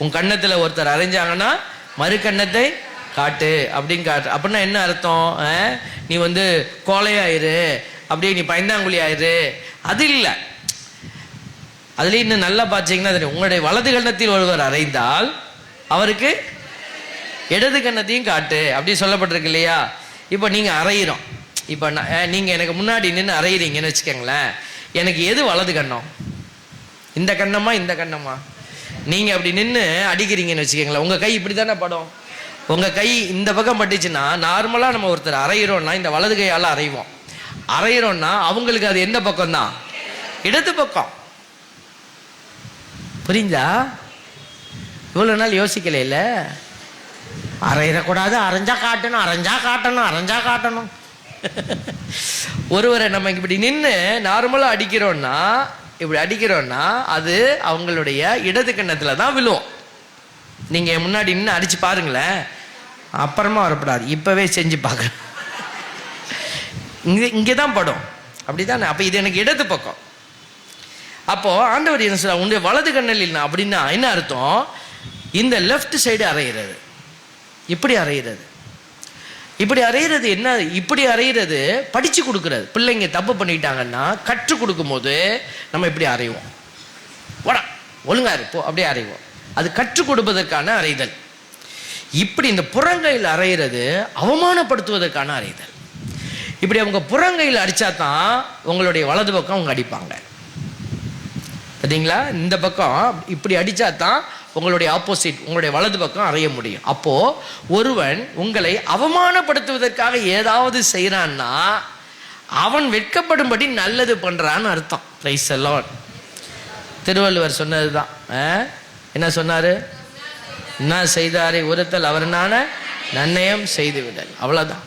உன் கன்னத்தில் ஒருத்தர் அரைஞ்சாங்கன்னா மறு கன்னத்தை காட்டு அப்படின்னு காட்டு. அப்படின்னா என்ன அர்த்தம்? நீ வந்து கோழையாயிரு, அப்படியே நீ பயந்தாங்குழி ஆயிரு, அது இல்லை. அதுலேயும் இன்னும் நல்லா பார்த்தீங்கன்னா தெரியும், உங்களுடைய வலது கன்னத்தில் ஒருவர் அறைந்தால் அவருக்கு இடது கன்னத்தையும் காட்டு அப்படி சொல்லப்பட்டிருக்கு இல்லையா? இப்போ நீங்கள் அறையிறோம், இப்போ நீங்கள் எனக்கு முன்னாடி நின்று அறையிறீங்கன்னு வச்சுக்கோங்களேன், எனக்கு எது வலது கண்ணம்? இந்த கண்ணமா இந்த கண்ணமா? நீங்கள் அப்படி நின்று அடிக்கிறீங்கன்னு வச்சுக்கோங்களேன், உங்கள் கை இப்படி தானே படும். உங்கள் கை இந்த பக்கம் பட்டுச்சுன்னா, நார்மலாக நம்ம ஒருத்தர் அறையிறோம்னா இந்த வலது கையால் அறைவோம். அறையிறோம்னா அவங்களுக்கு அது எந்த பக்கம் தான்? இடது பக்கம். புரிஞ்சா? இவ்வளோ நாள் யோசிக்கல இல்லை? அரையிடக்கூடாது, அரைஞ்சா காட்டணும், அரைஞ்சா காட்டணும், அரைஞ்சா காட்டணும். ஒருவரை நம்ம இப்படி நின்று நார்மலாக அடிக்கிறோன்னா, இப்படி அடிக்கிறோன்னா அது அவங்களுடைய இடது கன்னத்தில் தான் விழுவும். நீங்கள் முன்னாடி நின்று அடித்து பாருங்களேன், அப்புறமா வரப்படாது, இப்போவே செஞ்சு பார்க்க. இங்கே தான் படும், அப்படி தானே? அப்போ இது எனக்கு இடது பக்கம். அப்போது ஆண்டவர் என்ன சொல்ல, உங்களுடைய வலது கண்ணில் இல்லை அப்படின்னா என்ன அர்த்தம்? இந்த லெஃப்ட் சைடு அறையிறது, இப்படி அறையிறது. இப்படி அறையிறது என்ன? இப்படி அறையிறது படித்து கொடுக்குறது. பிள்ளைங்க தப்பு பண்ணிட்டாங்கன்னா கற்றுக் கொடுக்கும் போது நம்ம இப்படி அறைவோம், போடா ஒழுங்கா இருப்போம், அப்படியே அறைவோம். அது கற்றுக் கொடுப்பதற்கான அறைதல். இப்படி இந்த புறங்கையில் அறையிறது அவமானப்படுத்துவதற்கான அறைதல். இப்படி அவங்க புறங்கையில் அடித்தா தான் உங்களுடைய வலது பக்கம் அவங்க அடிப்பாங்க. பார்த்தீங்களா? இந்த பக்கம் இப்படி அடித்தா தான் உங்களுடைய ஆப்போசிட், உங்களுடைய வலது பக்கம் அறைய முடியும். அப்போது ஒருவன் உங்களை அவமானப்படுத்துவதற்காக ஏதாவது செய்கிறான்னா அவன் வெட்கப்படும்படி நல்லது பண்ணுறான்னு அர்த்தம். Praise the Lord. திருவள்ளுவர் சொன்னது தான். என்ன சொன்னார்? என்ன செய்தாரை ஒருத்தல் அவர்னான நன்னயம் செய்து விடல். அவ்வளோதான்.